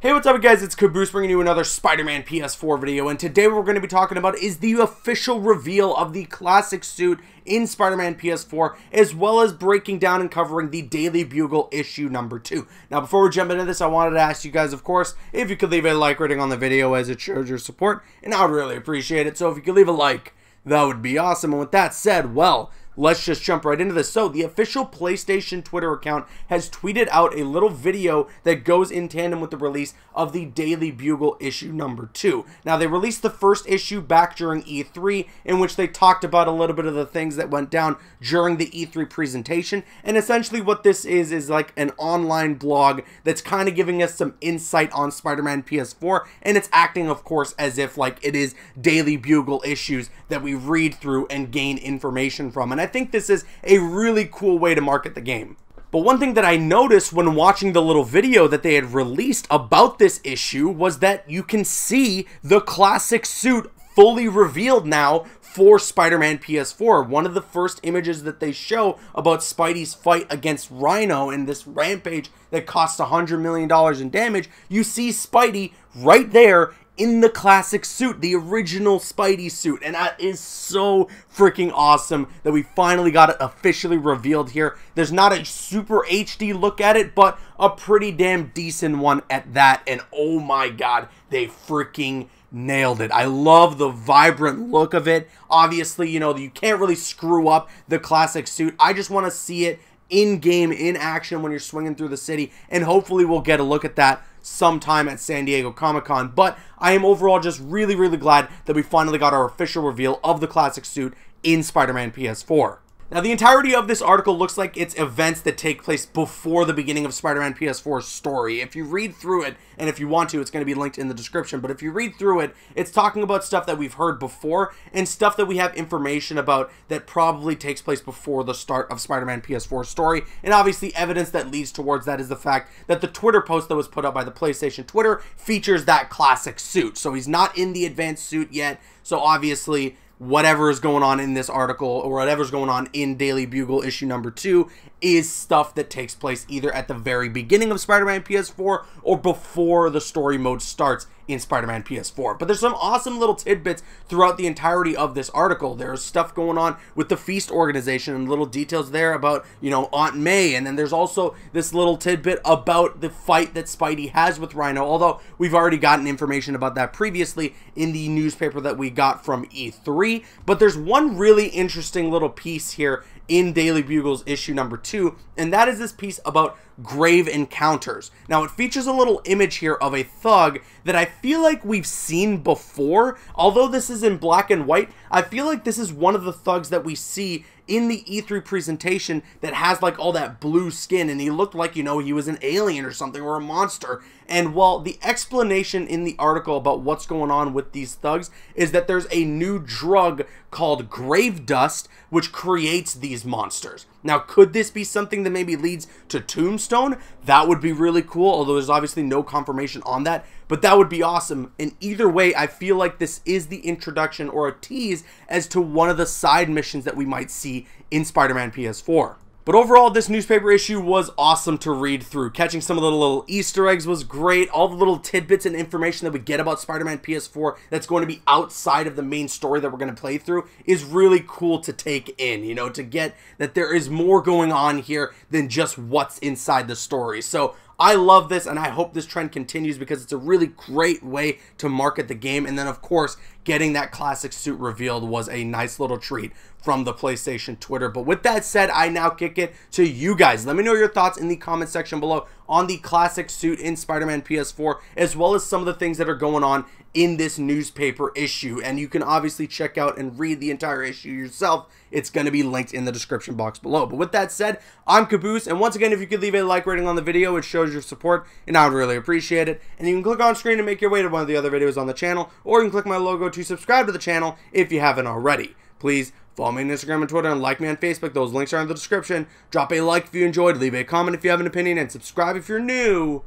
Hey, what's up guys, it's Caboose bringing you another Spider-Man PS4 video, and today what we're going to be talking about is the official reveal of the classic suit in Spider-Man PS4, as well as breaking down and covering the Daily Bugle issue number 2. Now, before we jump into this, I wanted to ask you guys, of course, if you could leave a like rating on the video as it shows your support, and I would really appreciate it. So if you could leave a like, that would be awesome. And with that said, well, let's just jump right into this. So, the official PlayStation Twitter account has tweeted out a little video that goes in tandem with the release of the Daily Bugle issue number 2. Now, they released the first issue back during E3, in which they talked about a little bit of the things that went down during the E3 presentation. And essentially what this is like an online blog that's kind of giving us some insight on Spider-Man PS4. And it's acting, of course, as if like it is Daily Bugle issues that we read through and gain information from. And I think this is a really cool way to market the game. But one thing that I noticed when watching the little video that they had released about this issue was that you can see the classic suit fully revealed now for Spider-Man PS4. One of the first images that they show about Spidey's fight against Rhino in this rampage that costs $100 million in damage, you see Spidey right there in the classic suit, the original Spidey suit, and that is so freaking awesome that we finally got it officially revealed here. There's not a super HD look at it, but a pretty damn decent one at that, and oh my god, they freaking nailed it. I love the vibrant look of it. Obviously, you know, you can't really screw up the classic suit. I just want to see it in-game, in action when you're swinging through the city, and hopefully we'll get a look at that sometime at San Diego Comic-Con. But I am overall just really glad that we finally got our official reveal of the classic suit in Spider-Man PS4. Now, the entirety of this article looks like it's events that take place before the beginning of Spider-Man PS4's story. If you read through it, and if you want to, it's going to be linked in the description, but if you read through it, it's talking about stuff that we've heard before, and stuff that we have information about that probably takes place before the start of Spider-Man PS4's story, and obviously evidence that leads towards that is the fact that the Twitter post that was put up by the PlayStation Twitter features that classic suit. So he's not in the advanced suit yet, so obviously whatever is going on in this article or whatever's going on in Daily Bugle issue number 2 is stuff that takes place either at the very beginning of Spider-Man PS4 or before the story mode starts in Spider-Man PS4. But there's some awesome little tidbits throughout the entirety of this article. There's stuff going on with the Feast organization and little details there about, you know, Aunt May, and then there's also this little tidbit about the fight that Spidey has with Rhino, although we've already gotten information about that previously in the newspaper that we got from E3. But there's one really interesting little piece here in Daily Bugle's issue number 2, and that is this piece about grave encounters. Now, it features a little image here of a thug that I feel like we've seen before. Although this is in black and white, I feel like this is one of the thugs that we see in the E3 presentation that has like all that blue skin, and he looked like, you know, he was an alien or something, or a monster. And while the explanation in the article about what's going on with these thugs is that there's a new drug called grave dust which creates these monsters. Now, could this be something that maybe leads to Tombstone? That would be really cool, although there's obviously no confirmation on that, but that would be awesome. And either way, I feel like this is the introduction or a tease as to one of the side missions that we might see in Spider-Man PS4. But overall, this newspaper issue was awesome to read through. Catching some of the little Easter eggs was great. All the little tidbits and information that we get about Spider-Man PS4 that's going to be outside of the main story that we're going to play through is really cool to take in, you know, to get that there is more going on here than just what's inside the story. So I love this, and I hope this trend continues because it's a really great way to market the game. And then, of course, getting that classic suit revealed was a nice little treat from the PlayStation Twitter. But with that said, I now kick it to you guys. Let me know your thoughts in the comment section below on the classic suit in Spider-Man PS4, as well as some of the things that are going on in this newspaper issue. And you can obviously check out and read the entire issue yourself. It's going to be linked in the description box below. But with that said, I'm Caboose, and once again, if you could leave a like rating on the video, it shows your support, and I would really appreciate it. And you can click on screen to make your way to one of the other videos on the channel, or you can click my logo to subscribe to the channel if you haven't already. Please follow me on Instagram and Twitter, and like me on Facebook. Those links are in the description. Drop a like if you enjoyed, leave a comment if you have an opinion, and subscribe if you're new.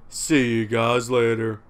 See you guys later.